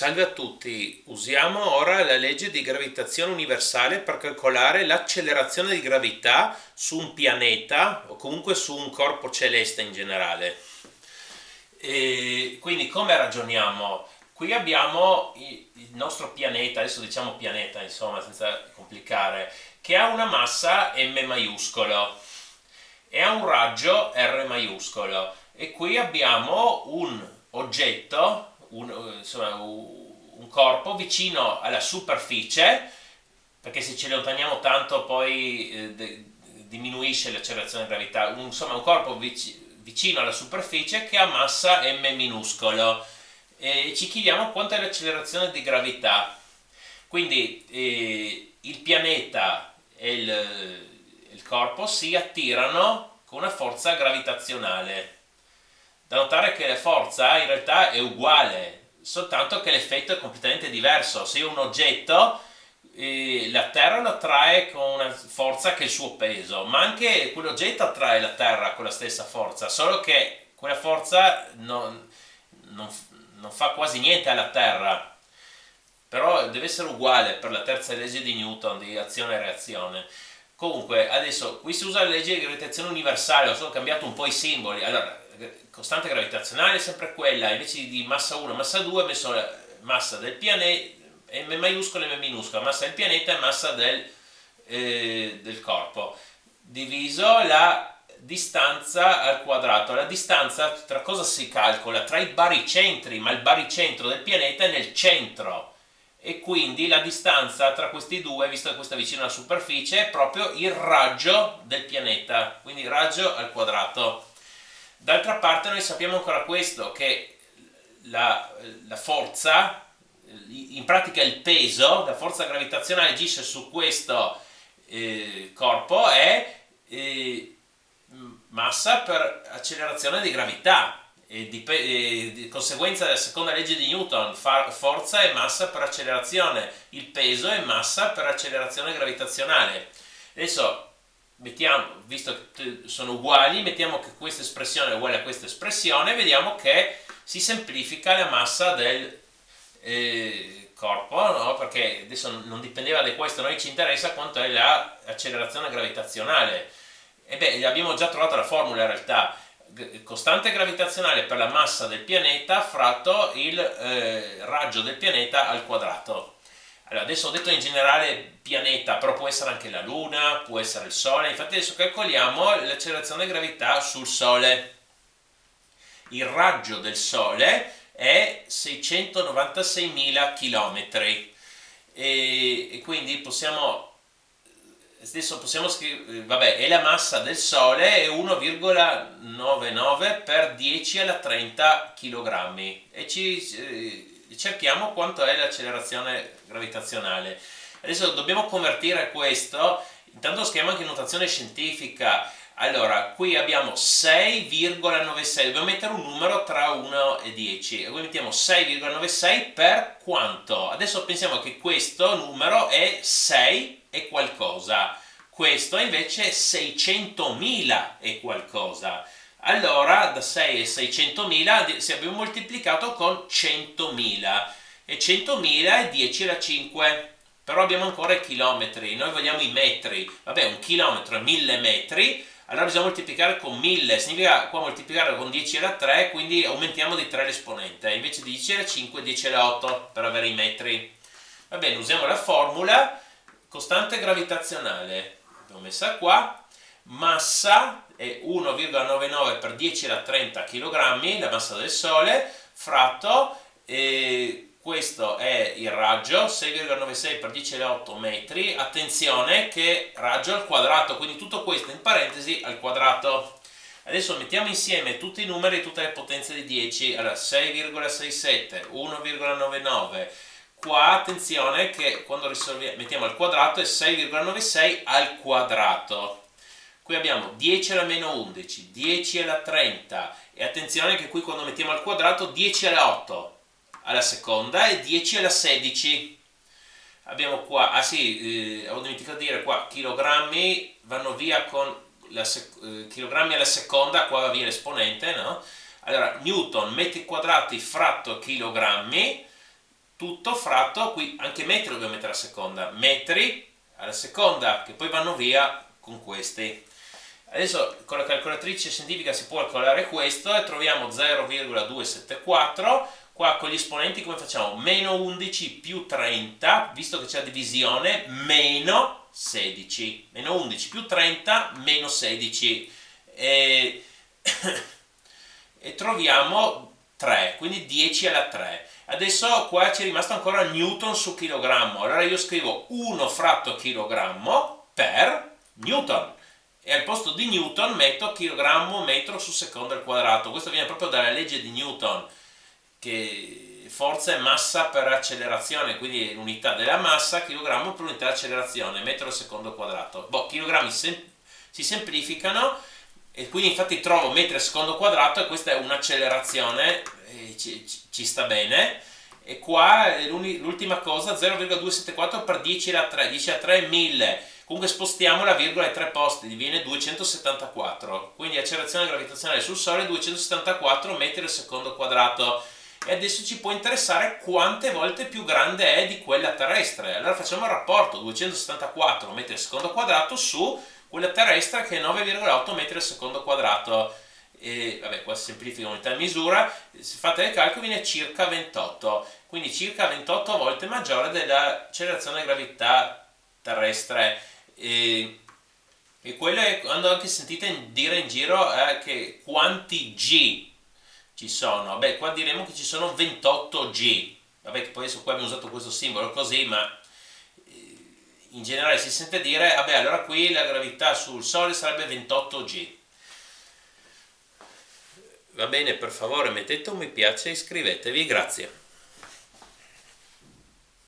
Salve a tutti, usiamo ora la legge di gravitazione universale per calcolare l'accelerazione di gravità su un pianeta o comunque su un corpo celeste in generale. E quindi come ragioniamo? Qui abbiamo il nostro pianeta, adesso diciamo pianeta insomma senza complicare, che ha una massa m maiuscolo e ha un raggio R maiuscolo e qui abbiamo un oggetto, insomma, un corpo vicino alla superficie, perché se ci allontaniamo tanto poi diminuisce l'accelerazione di gravità, insomma un corpo vicino alla superficie che ha massa m minuscolo e ci chiediamo quanto è l'accelerazione di gravità. Quindi il pianeta e il corpo si attirano con una forza gravitazionale. Da notare che la forza in realtà è uguale, soltanto che l'effetto è completamente diverso. Se io ho un oggetto, la Terra lo attrae con una forza che è il suo peso, ma anche quell'oggetto attrae la Terra con la stessa forza, solo che quella forza non fa quasi niente alla Terra, però deve essere uguale per la terza legge di Newton di azione e reazione. Comunque, adesso qui si usa la legge di gravitazione universale, ho solo cambiato un po' i simboli. Allora, costante gravitazionale è sempre quella, invece di massa 1 massa 2 ho messo la massa del pianeta, M maiuscola e M minuscola, massa del pianeta e massa del corpo, diviso la distanza al quadrato. La distanza tra cosa si calcola? Tra i baricentri, ma il baricentro del pianeta è nel centro e quindi la distanza tra questi due, visto che questa è vicino alla superficie, è proprio il raggio del pianeta, quindi raggio al quadrato. D'altra parte noi sappiamo ancora questo, che la forza, in pratica il peso, la forza gravitazionale agisce su questo corpo è massa per accelerazione di gravità e di conseguenza della seconda legge di Newton, forza è massa per accelerazione, il peso è massa per accelerazione gravitazionale. Adesso mettiamo, visto che sono uguali, mettiamo che questa espressione è uguale a questa espressione, vediamo che si semplifica la massa del corpo, no? Perché adesso non dipendeva da questo, a noi ci interessa quanto è l'accelerazione gravitazionale. E beh, abbiamo già trovato la formula in realtà, costante gravitazionale per la massa del pianeta fratto il raggio del pianeta al quadrato. Allora, adesso ho detto in generale pianeta, però può essere anche la Luna, può essere il Sole. Infatti adesso calcoliamo l'accelerazione di gravità sul Sole. Il raggio del Sole è 696.000 km e quindi adesso possiamo scrivere, vabbè, è la massa del Sole è 1,99 per 10 alla 30 kg e cerchiamo quanto è l'accelerazione gravitazionale. Adesso dobbiamo convertire questo, intanto scriviamo anche in notazione scientifica. Allora, qui abbiamo 6,96, dobbiamo mettere un numero tra 1 e 10 e qui mettiamo 6,96 per quanto? Adesso pensiamo che questo numero è 6 e qualcosa, questo invece è 600.000 e qualcosa. Allora da 6 a 600.000 si abbiamo moltiplicato con 100.000 e 100.000 è 10 alla 5, però abbiamo ancora i chilometri, noi vogliamo i metri, vabbè un chilometro è 1000 metri, allora bisogna moltiplicare con 1000, significa qua moltiplicare con 10 alla 3, quindi aumentiamo di 3 l'esponente, invece di 10 alla 5 10 alla 8 per avere i metri. Va bene, usiamo la formula, costante gravitazionale, l'abbiamo messa qua, massa è 1,99 per 10 alla 30 kg, la massa del Sole, fratto, questo è il raggio, 6,96 per 10 alla 8 metri, attenzione che raggio al quadrato, quindi tutto questo in parentesi al quadrato. Adesso mettiamo insieme tutti i numeri e tutte le potenze di 10, allora 6,67, 1,99, qua attenzione che quando mettiamo al quadrato è 6,96 al quadrato. Qui abbiamo 10 alla meno 11, 10 alla 30 e attenzione che qui quando mettiamo al quadrato 10 alla 8 alla seconda e 10 alla 16. Abbiamo qua, ah sì, ho dimenticato di dire qua, chilogrammi vanno via con chilogrammi alla seconda, qua va via l'esponente, no? Allora, Newton, metri quadrati fratto chilogrammi, tutto fratto, qui anche metri dobbiamo mettere a seconda, metri alla seconda, che poi vanno via con questi. Adesso con la calcolatrice scientifica si può calcolare questo e troviamo 0,274. Qua con gli esponenti come facciamo? Meno 11 più 30, visto che c'è la divisione, meno 16. Meno 11 più 30, meno 16. E, e troviamo 3, quindi 10 alla 3. Adesso qua ci è rimasto ancora newton su chilogrammo. Allora io scrivo 1 fratto chilogrammo per newton. E al posto di newton metto chilogrammo metro su secondo al quadrato. Questo viene proprio dalla legge di Newton, che forza è massa per accelerazione, quindi l'unità della massa, chilogrammo per unità di accelerazione, metro al secondo quadrato. Chilogrammi si semplificano e quindi infatti trovo metri al secondo quadrato e questa è un'accelerazione, ci sta bene. E qua l'ultima cosa, 0,274 per 10 alla 3, 10 alla 3 è 1000. Comunque spostiamo la virgola ai 3 posti, diviene 274. Quindi accelerazione gravitazionale sul Sole 274 metri al secondo quadrato. E adesso ci può interessare quante volte più grande è di quella terrestre. Allora facciamo il rapporto 274 metri al secondo quadrato su quella terrestre che è 9,8 metri al secondo quadrato. E vabbè, qua si semplifica unità di misura, se fate il calcolo viene circa 28, quindi circa 28 volte maggiore dell'accelerazione di gravità terrestre. E quello è quando anche sentite dire in giro che quanti G ci sono. Beh, qua diremo che ci sono 28 G. Vabbè, che poi adesso qua abbiamo usato questo simbolo così, ma in generale si sente dire, vabbè, allora qui la gravità sul Sole sarebbe 28 G. Va bene, per favore mettete un mi piace e iscrivetevi, grazie.